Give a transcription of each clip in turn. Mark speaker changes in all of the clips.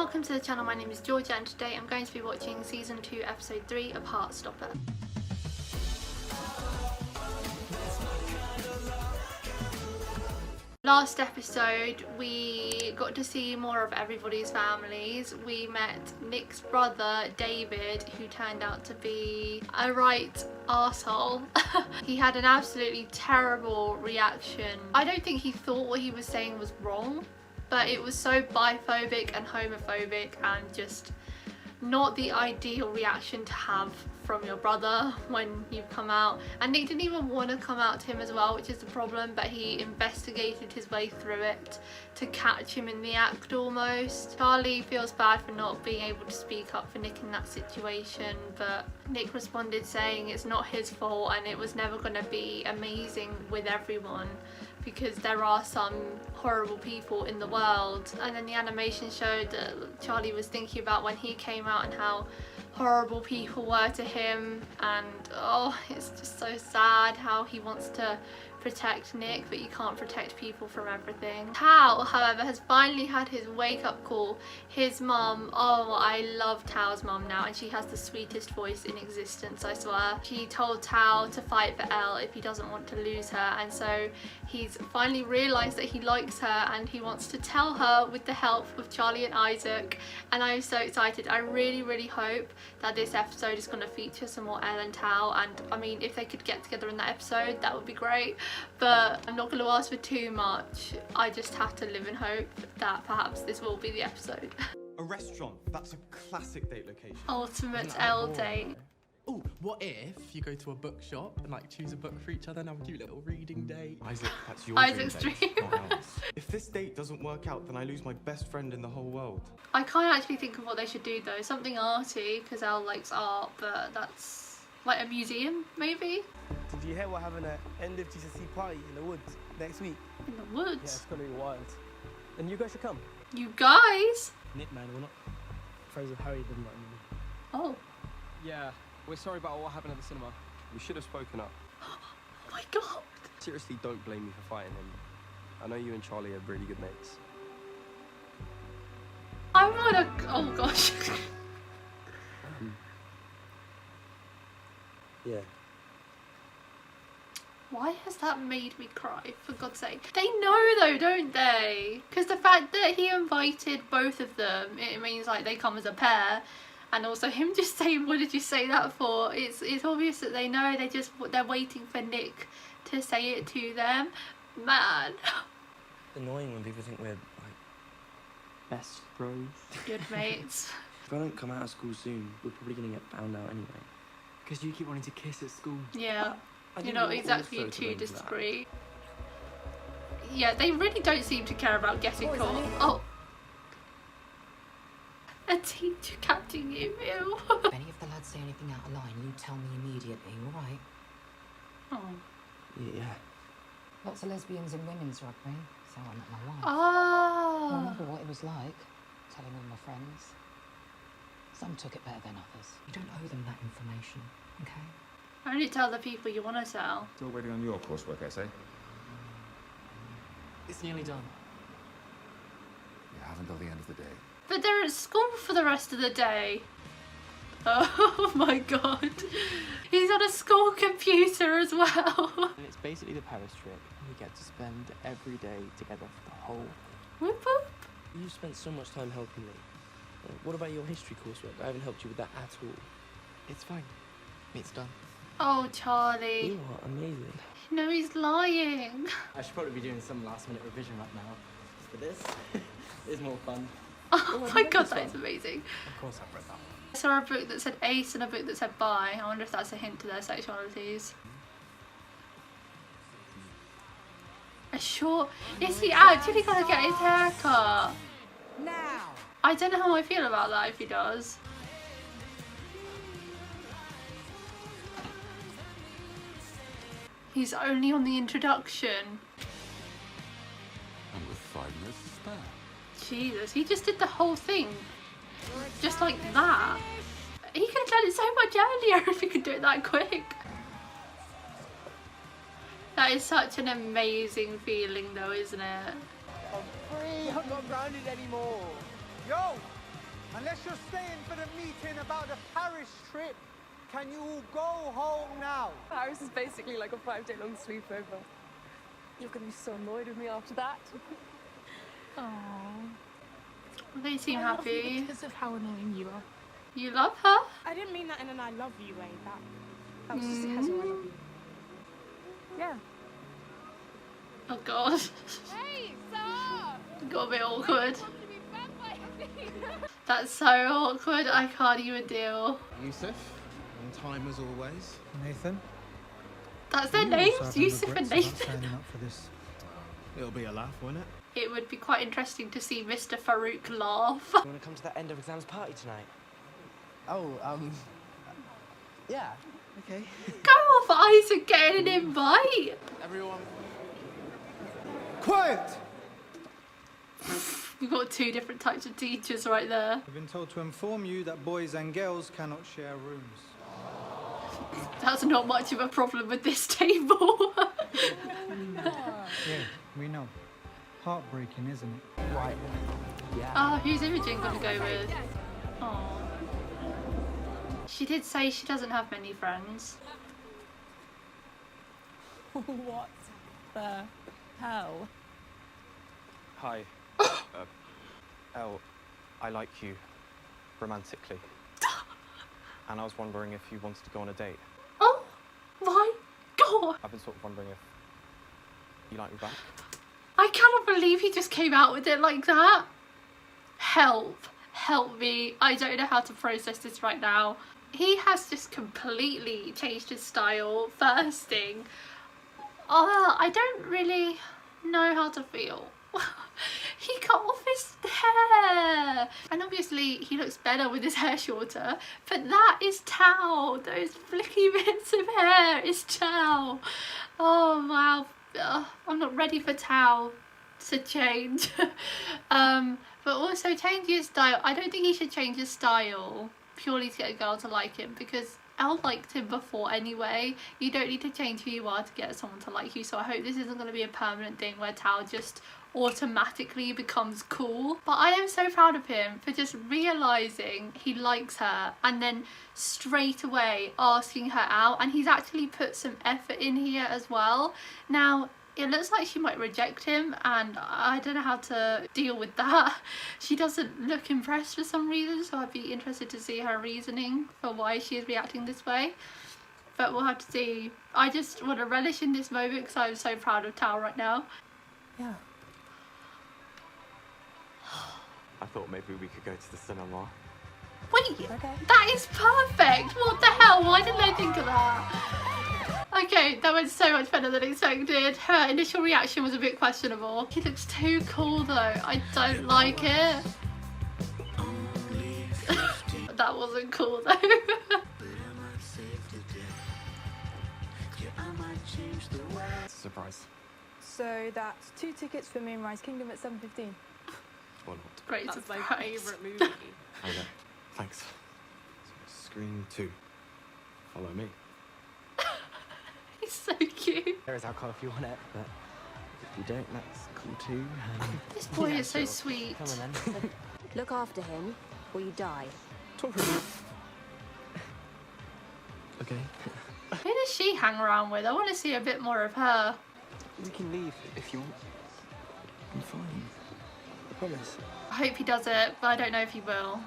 Speaker 1: welcome to the channel. My name is Georgia and today I'm going to be watching season 2 episode 3 of Heartstopper. Last episode we got to see more of everybody's families. We met Nick's brother David, who turned out to be a right arsehole. He had an absolutely terrible reaction. I don't think he thought what he was saying was wrong, but it was so biphobic and homophobic and just not the ideal reaction to have from your brother when you come out. And Nick didn't even want to come out to him as well, which is the problem, but he investigated his way through it to catch him in the act almost. Charlie feels bad for not being able to speak up for Nick in that situation, but Nick responded saying it's not his fault and it was never going to be amazing with everyone, because there are some horrible people in the world. And then the animation showed that Charlie was thinking about when he came out and how horrible people were to him, and oh, it's just so sad how he wants to protect Nick, but you can't protect people from everything. TAO, however, has finally had his wake-up call. His mum, oh, I love TAO's mum now, and she has the sweetest voice in existence, I swear. She told TAO to fight for Elle if he doesn't want to lose her, and so he's finally realised that he likes her and he wants to tell her with the help of Charlie and Isaac, and I'm so excited. I really hope that this episode is going to feature some more Elle and TAO, and I mean, if they could get together in that episode, that would be great. But I'm not going to ask for too much. I just have to live in hope that perhaps this will be the episode.
Speaker 2: A restaurant, that's a classic date location.
Speaker 1: Ultimate Elle date.
Speaker 3: Oh, what if you go to a bookshop and like choose a book for each other and have a cute little reading date?
Speaker 2: Isaac, that's your
Speaker 1: Isaac's
Speaker 2: dream
Speaker 1: dream.
Speaker 2: date, not ours. If this date doesn't work out, then I lose my best friend in the whole world.
Speaker 1: I can't actually think of what they should do though. Something arty, because Elle likes art, but that's like a museum maybe?
Speaker 4: Did you hear we're having an end of GCSE party in the woods next week?
Speaker 1: In the
Speaker 4: Yeah,
Speaker 1: woods?
Speaker 4: it's gonna be wild. And you guys should come.
Speaker 1: You guys?
Speaker 4: Nick, man, we're not friends with Harry, didn't I?
Speaker 1: Oh.
Speaker 5: Yeah, we're sorry about what happened at the cinema. We should have spoken up.
Speaker 1: Oh my god.
Speaker 5: Seriously, don't blame me for fighting him. I know you and Charlie are really good mates.
Speaker 1: I wanna, oh gosh.
Speaker 4: Yeah.
Speaker 1: Why has that made me cry, for God's sake? They know though, don't they? Because the fact that he invited both of them, it means like they come as a pair. And also him just saying, what did you say that for? It's obvious that they know, they're waiting for Nick to say it to them. Man.
Speaker 4: Annoying when people think we're like best bros.
Speaker 1: Good mates.
Speaker 4: If I don't come out of school soon, we're probably gonna get found out anyway.
Speaker 6: Because you keep wanting to kiss at school.
Speaker 1: Yeah.
Speaker 4: I
Speaker 1: You're
Speaker 4: didn't
Speaker 1: not
Speaker 4: want
Speaker 1: exactly
Speaker 4: also to
Speaker 1: too
Speaker 4: arrange that.
Speaker 1: discreet. Yeah, they really don't seem to care about getting caught. Oh. A teacher catching you, ew.
Speaker 7: If any of the lads say anything out of line, you tell me immediately, alright?
Speaker 1: Oh.
Speaker 4: Yeah.
Speaker 7: Lots of lesbians in women's rugby, so I met my wife. I
Speaker 1: Oh.
Speaker 7: remember what it was like, telling all my friends. Some took it better than others. You don't owe them that information, okay?
Speaker 1: Only tell the people you want to tell.
Speaker 8: Still waiting on your coursework essay?
Speaker 6: It's nearly done.
Speaker 8: You haven't till the end of the day.
Speaker 1: But they're at school for the rest of the day. Oh my god. He's on a school computer as well.
Speaker 6: And it's basically the Paris trip. We get to spend every day together for the whole.
Speaker 1: Whoop whoop.
Speaker 4: You spent so much time helping me. What about your history coursework? I haven't helped you with that at all.
Speaker 6: It's fine. It's done.
Speaker 1: Oh, Charlie.
Speaker 4: You are amazing.
Speaker 1: No, he's lying.
Speaker 6: I should probably be doing some last minute revision right now. But this is more fun.
Speaker 1: Oh my god, that is amazing.
Speaker 6: Of course I've read that one.
Speaker 1: I saw a book that said ace and a book that said bi. I wonder if that's a hint to their sexualities. A short... Is he actually gonna get his hair cut?
Speaker 9: Now.
Speaker 1: I don't know how I feel about that if he does. He's only on the introduction.
Speaker 8: And with 5 minutes to spare.
Speaker 1: Jesus, he just did the whole thing. Just like that. He could have done it so much earlier if he could do it that quick. That is such an amazing feeling though, isn't it?
Speaker 4: I'm free. I'm not grounded anymore. Yo,
Speaker 9: guess you're staying for the meeting about the Paris trip. Can you all go home now?
Speaker 10: Paris is basically like a 5-day-long sleepover. You're gonna be so annoyed with me after that.
Speaker 1: Aww. They seem happy.
Speaker 11: Because of how annoying you are.
Speaker 1: You love her?
Speaker 11: I didn't mean that in an I love you way. That was just a casual I love you. Yeah.
Speaker 1: Oh god.
Speaker 11: Hey, stop!
Speaker 1: Got a bit awkward. That's so awkward, I can't even deal.
Speaker 3: Yusuf, on time as always.
Speaker 9: Nathan?
Speaker 1: That's their names, Yusuf and Nathan.
Speaker 9: Signing up for this.
Speaker 3: It'll be a laugh, won't it?
Speaker 1: It would be quite interesting to see Mr. Farouk laugh.
Speaker 4: You want to come to that end of exams party tonight?
Speaker 3: Oh, yeah, okay.
Speaker 1: Go off, Isaac, getting an invite.
Speaker 3: Everyone.
Speaker 9: Quiet!
Speaker 1: We've got two different types of teachers right there.
Speaker 9: I've been told to inform you that boys and girls cannot share rooms.
Speaker 1: That's not much of a problem with this table.
Speaker 9: Yeah, we know. Heartbreaking, isn't it?
Speaker 4: Right. Yeah.
Speaker 1: Oh, who's Imogen gonna go with? Oh. She did say she doesn't have many friends.
Speaker 10: What the hell?
Speaker 5: Hi. Elle, I like you romantically. And I was wondering if you wanted to go on a date.
Speaker 1: Oh my god!
Speaker 5: I've been sort of wondering if you like me back.
Speaker 1: I cannot believe he just came out with it like that. Help. Help me. I don't know how to process this right now. He has just completely changed his style. First thing. I don't really know how to feel. He cut off his hair. And obviously he looks better with his hair shorter. But that is TAO. Those flicky bits of hair is TAO. Oh wow. I'm not ready for TAO to change. But also changing his style. I don't think he should change his style purely to get a girl to like him, because Elle liked him before anyway. You don't need to change who you are to get someone to like you. So I hope this isn't going to be a permanent thing where TAO just automatically becomes cool. But I am so proud of him for just realising he likes her and then straight away asking her out. And he's actually put some effort in here as well. Now, it looks like she might reject him, and I don't know how to deal with that. She doesn't look impressed for some reason, so I'd be interested to see her reasoning for why she is reacting this way. But we'll have to see. I just want to relish in this moment because I'm so proud of TAO right now.
Speaker 10: Yeah.
Speaker 5: I thought maybe we could go to the cinema.
Speaker 1: Wait, that is perfect. What the hell? Why didn't I think of that? Okay, that went so much better than expected. Her initial reaction was a bit questionable. He looks too cool though. I don't like it. That wasn't cool though.
Speaker 5: Surprise.
Speaker 10: So that's 2 tickets for Moonrise Kingdom at 7:15.
Speaker 5: Or not.
Speaker 1: Great
Speaker 10: That's
Speaker 1: surprise.
Speaker 10: my favourite movie.
Speaker 5: Okay. Thanks. So, screen 2. Follow me.
Speaker 1: He's so cute.
Speaker 4: There is alcohol if you want it, but if you don't, that's cool too.
Speaker 1: This boy is so sweet.
Speaker 4: Come on then.
Speaker 12: Look after him, or you die.
Speaker 4: Okay.
Speaker 1: Who does she hang around with? I want to see a bit more of her.
Speaker 4: We can leave if you want. I'm fine. I promise.
Speaker 1: I hope he does it, but I don't know if he will.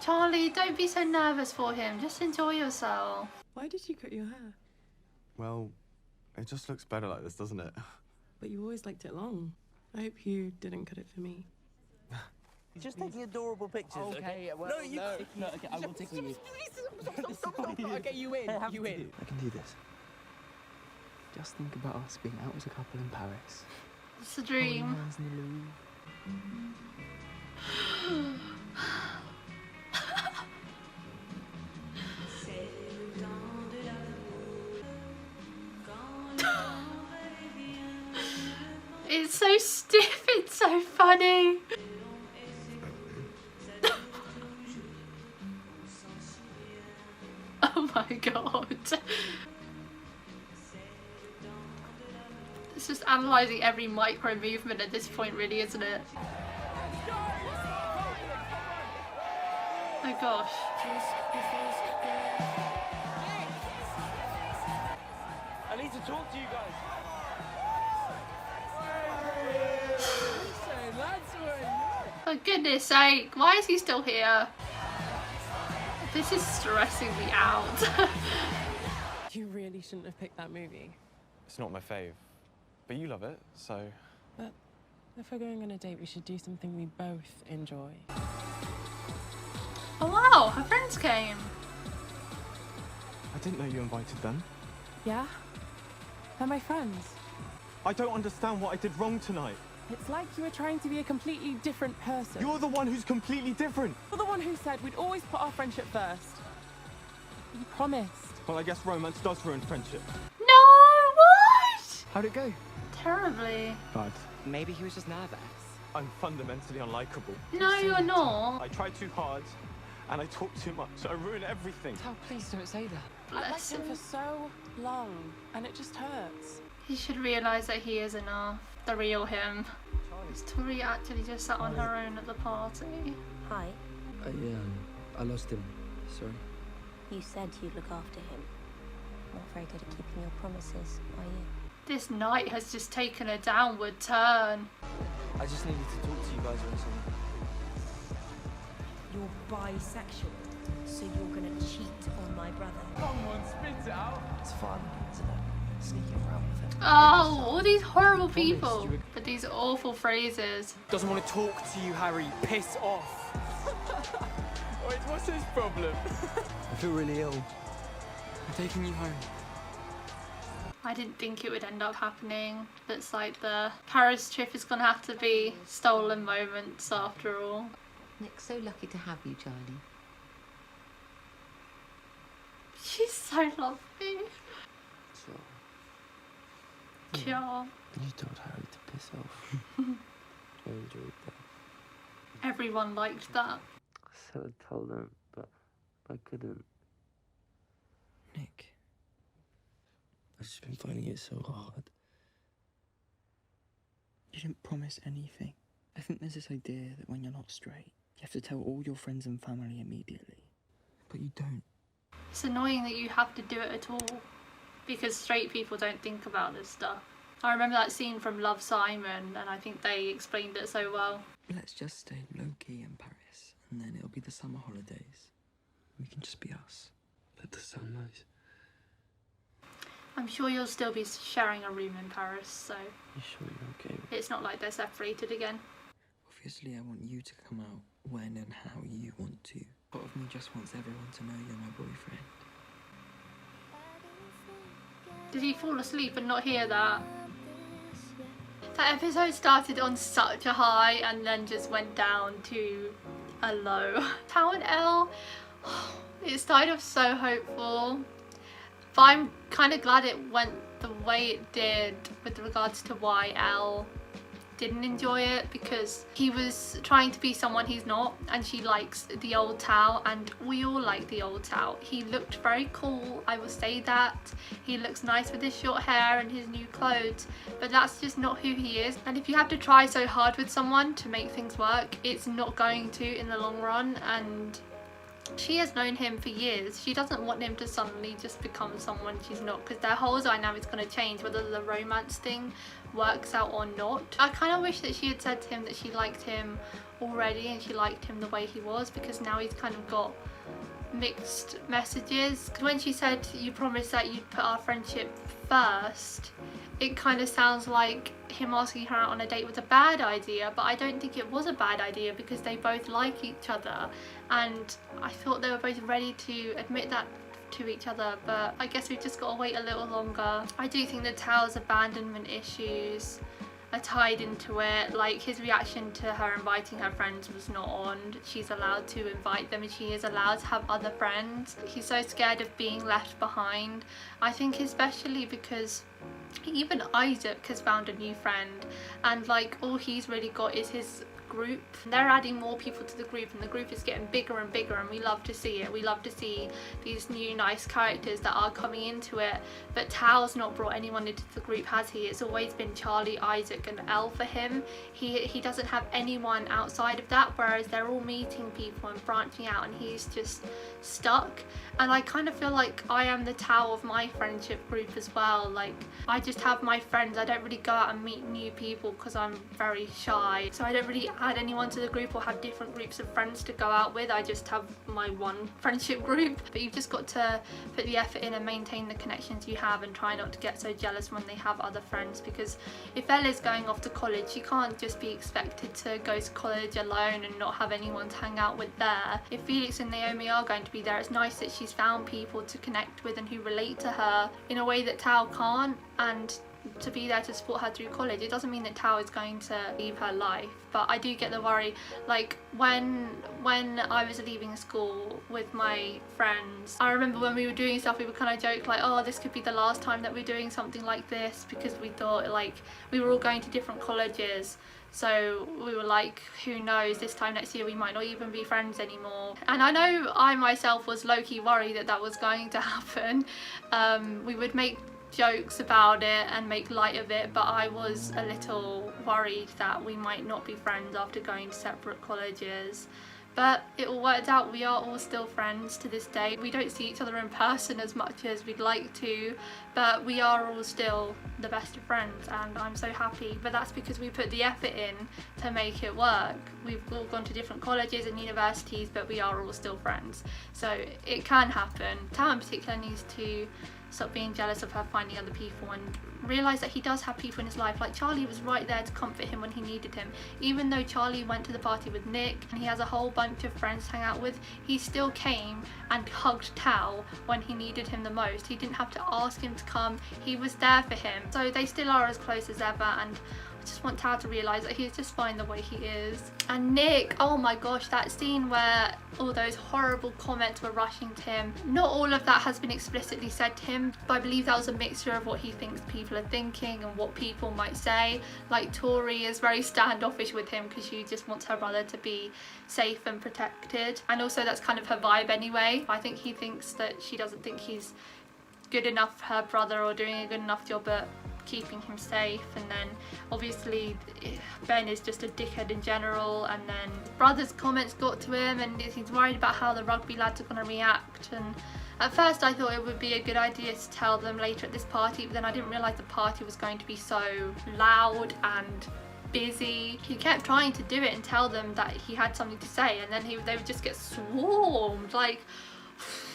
Speaker 1: Charlie, don't be so nervous for him. Just enjoy yourself.
Speaker 10: Why did you cut your hair?
Speaker 2: Well, it just looks better like this, doesn't it?
Speaker 10: But you always liked it long. I hope you didn't cut it for me.
Speaker 4: You're just taking adorable pictures. Okay, well, no, okay, I will tickle you.
Speaker 10: Stop. I'll get you in. You in.
Speaker 4: I can do this. Just think about us being out as a couple in Paris.
Speaker 1: It's a dream.
Speaker 4: Holding hands in the Louvre.
Speaker 1: It's so stiff, it's so funny. Oh my god. It's just analysing every micro movement at this point, really, isn't it? Oh gosh.
Speaker 4: I need to talk to you guys.
Speaker 1: For goodness sake, why is he still here? This is stressing me out.
Speaker 10: You really shouldn't have picked that movie.
Speaker 5: It's not my fave, but you love it, so...
Speaker 10: But if we're going on a date, we should do something we both enjoy.
Speaker 1: Oh wow, her friends came.
Speaker 2: I didn't know you invited them.
Speaker 10: Yeah? They're my friends.
Speaker 2: I don't understand what I did wrong tonight.
Speaker 10: It's like you were trying to be a completely different person.
Speaker 2: You're the one who's completely different.
Speaker 10: You're the one who said we'd always put our friendship first. You promised.
Speaker 2: Well, I guess romance does ruin friendship.
Speaker 1: No, what?
Speaker 6: How'd it go?
Speaker 1: Terribly.
Speaker 2: Bad.
Speaker 6: Maybe he was just nervous.
Speaker 2: I'm fundamentally unlikable.
Speaker 1: No, you're not.
Speaker 2: I try too hard, and I talk too much. I ruin everything.
Speaker 6: Tao, please don't say that.
Speaker 10: I've liked
Speaker 1: Bless
Speaker 10: him for
Speaker 1: him.
Speaker 10: so long, and it just hurts.
Speaker 1: He should realise that he is enough. The real him. Is Tori actually just sat on her own at the party?
Speaker 12: Hi.
Speaker 4: I lost him. Sorry.
Speaker 12: You said you'd look after him. Not very good at keeping your promises, are you?
Speaker 1: This night has just taken a downward turn.
Speaker 4: I just needed to talk to you guys about something.
Speaker 13: You're bisexual, so you're gonna cheat on my brother.
Speaker 6: Someone spit it out.
Speaker 4: It's fun, isn't it? Sneaking around with it.
Speaker 1: Oh, all these horrible people. But these awful phrases.
Speaker 6: Doesn't want to talk to you, Harry. Piss off.
Speaker 3: Wait, what's his problem?
Speaker 4: I feel really ill.
Speaker 6: I'm taking you home.
Speaker 1: I didn't think it would end up happening. It's like the Paris trip is gonna have to be stolen moments after all.
Speaker 7: Nick's so lucky to have you, Charlie.
Speaker 1: She's so lovely.
Speaker 4: So,
Speaker 1: Sure.
Speaker 4: you told Harry to piss off. I enjoyed that.
Speaker 1: Everyone liked that.
Speaker 4: I said I told him, but I couldn't. Nick, I've just been finding it so hard.
Speaker 6: You didn't promise anything. I think there's this idea that when you're not straight, you have to tell all your friends and family immediately. But you don't.
Speaker 1: It's annoying that you have to do it at all. Because straight people don't think about this stuff. I remember that scene from Love, Simon, and I think they explained it so well.
Speaker 6: Let's just stay low-key in Paris, and then it'll be the summer holidays. We can just be us.
Speaker 4: Let the sun rise.
Speaker 1: I'm sure you'll still be sharing a room in Paris, so
Speaker 4: You sure you're okay with it?
Speaker 1: it's not like they're separated again.
Speaker 6: Obviously, I want you to come out when and how you want to. Part of me just wants everyone to know you're my boyfriend.
Speaker 1: Did he fall asleep and not hear that? That episode started on such a high and then just went down to a low. TAO and Elle, it started off so hopeful, but I'm kind of glad it went the way it did with regards to why Elle didn't enjoy it, because he was trying to be someone he's not, and she likes the old TAO, and we all like the old TAO. He looked very cool, I will say that. He looks nice with his short hair and his new clothes, but that's just not who he is. And if you have to try so hard with someone to make things work, it's not going to in the long run. And she has known him for years. She doesn't want him to suddenly just become someone she's not, because their whole dynamic's going to change whether the romance thing works out or not. I kind of wish that she had said to him that she liked him already and she liked him the way he was, because now he's kind of got mixed messages. Because when she said you promised that you'd put our friendship first, it kind of sounds like him asking her out on a date was a bad idea, but I don't think it was a bad idea because they both like each other, and I thought they were both ready to admit that to each other, but I guess we've just got to wait a little longer. I do think the TAO's abandonment issues are tied into it. Like, his reaction to her inviting her friends was not on. She's allowed to invite them and she is allowed to have other friends. He's so scared of being left behind. I think especially because even Isaac has found a new friend, and like all he's really got is his group. They're adding more people to the group, and the group is getting bigger and bigger, and we love to see it. We love to see these new nice characters that are coming into it. But TAO's not brought anyone into the group, has he? It's always been Charlie, Isaac and Elle for him. He doesn't have anyone outside of that, whereas they're all meeting people and branching out, and he's just stuck. And I kind of feel like I am the TAO of my friendship group as well. Like, I just have my friends. I don't really go out and meet new people because I'm very shy, so I don't really add anyone to the group or have different groups of friends to go out with. I just have my one friendship group. But you've just got to put the effort in and maintain the connections you have, and try not to get so jealous when they have other friends, because if Elle's going off to college, she can't just be expected to go to college alone and not have anyone to hang out with there. If Felix and Naomi are going to be there, it's nice that she's found people to connect with and who relate to her in a way that TAO can't, and to be there to support her through college. It doesn't mean that TAO is going to leave her life, but I do get the worry. Like when I was leaving school with my friends, I remember when we were doing stuff, we would kind of joke like, oh, this could be the last time that we're doing something like this, because we thought like we were all going to different colleges. So we were like, who knows, this time next year we might not even be friends anymore. And I know I myself was low-key worried that that was going to happen. We would make jokes about it and make light of it, but I was a little worried that we might not be friends after going to separate colleges. But it all worked out. We are all still friends to this day. We don't see each other in person as much as we'd like to, but we are all still the best of friends, and I'm so happy. But that's because we put the effort in to make it work. We've all gone to different colleges and universities, but we are all still friends. So it can happen. TAO in particular needs to stop being jealous of her finding other people and realise that he does have people in his life. Like Charlie was right there to comfort him when he needed him. Even though Charlie went to the party with Nick and he has a whole bunch of friends to hang out with, he still came and hugged TAO when he needed him the most. He didn't have to ask him to come, he was there for him. So they still are as close as ever, and I just want TAO to realise that he's just fine the way he is. And Nick, oh my gosh, that scene where all those horrible comments were rushing to him. Not all of that has been explicitly said to him, but I believe that was a mixture of what he thinks people are thinking and what people might say. Like Tori is very standoffish with him because she just wants her brother to be safe and protected. And also that's kind of her vibe anyway. I think he thinks that she doesn't think he's good enough for her brother or doing a good enough job at keeping him safe. And then obviously Ben is just a dickhead in general, and then his brother's comments got to him and he's worried about how the rugby lads are going to react. And at first I thought it would be a good idea to tell them later at this party, but then I didn't realise the party was going to be so loud and busy. He kept trying to do it and tell them that he had something to say, and then they would just get swarmed. Like,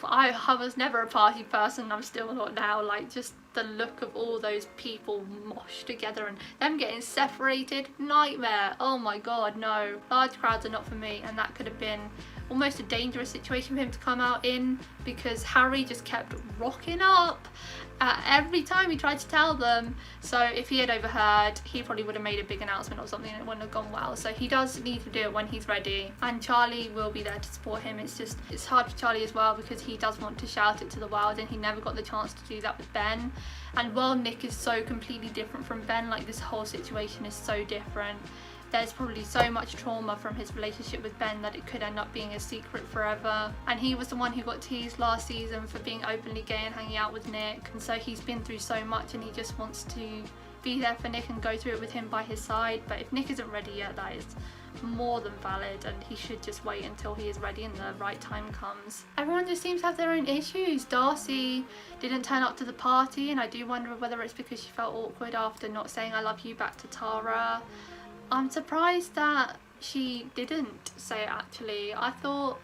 Speaker 1: I was never a party person, I'm still not now. Like, just the look of all those people moshed together and them getting separated, nightmare. Oh my god, no. Large crowds are not for me, and that could have been almost a dangerous situation for him to come out in, because Harry just kept rocking up every time he tried to tell them. So if he had overheard, he probably would have made a big announcement or something and it wouldn't have gone well. So he does need to do it when he's ready, and Charlie will be there to support him. It's hard for Charlie as well, because he does want to shout it to the world and he never got the chance to do that with Ben. And while Nick is so completely different from Ben, like this whole situation is so different, there's probably so much trauma from his relationship with Ben that it could end up being a secret forever. And he was the one who got teased last season for being openly gay and hanging out with Nick, and so he's been through so much and he just wants to be there for Nick and go through it with him by his side. But if Nick isn't ready yet, that is more than valid, and he should just wait until he is ready and the right time comes. Everyone just seems to have their own issues. Darcy didn't turn up to the party, and I do wonder whether it's because she felt awkward after not saying I love you back to Tara. I'm surprised that she didn't say it actually. I thought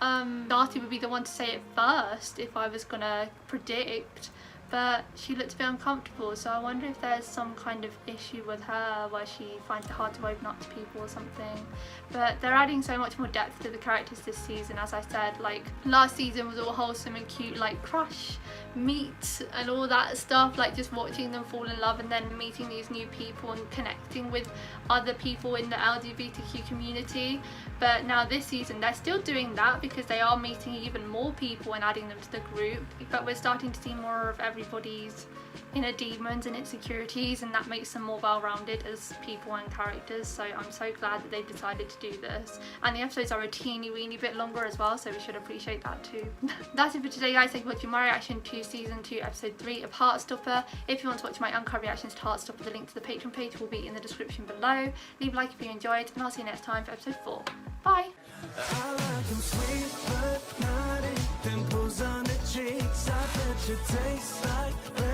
Speaker 1: Darcy would be the one to say it first if I was gonna predict, but she looked a bit uncomfortable, so I wonder if there's some kind of issue with her where she finds it hard to open up to people or something. But they're adding so much more depth to the characters this season. As I said, like last season was all wholesome and cute, like crush, meet and all that stuff, like just watching them fall in love and then meeting these new people and connecting with other people in the LGBTQ community. But now this season they're still doing that because they are meeting even more people and adding them to the group, but we're starting to see more of everyone everybody's inner demons and insecurities, and that makes them more well-rounded as people and characters. So I'm so glad that they've decided to do this, and the episodes are a teeny weeny bit longer as well, so we should appreciate that too. That's it for today, guys. Thank you for watching my reaction to season 2 episode 3 of Heartstopper. If you want to watch my uncut reactions to Heartstopper, the link to the Patreon page will be in the description below. Leave a like if you enjoyed, and I'll see you next time for episode 4. Bye.
Speaker 14: I like them sweet but naughty, dimples on the cheeks. I bet you taste like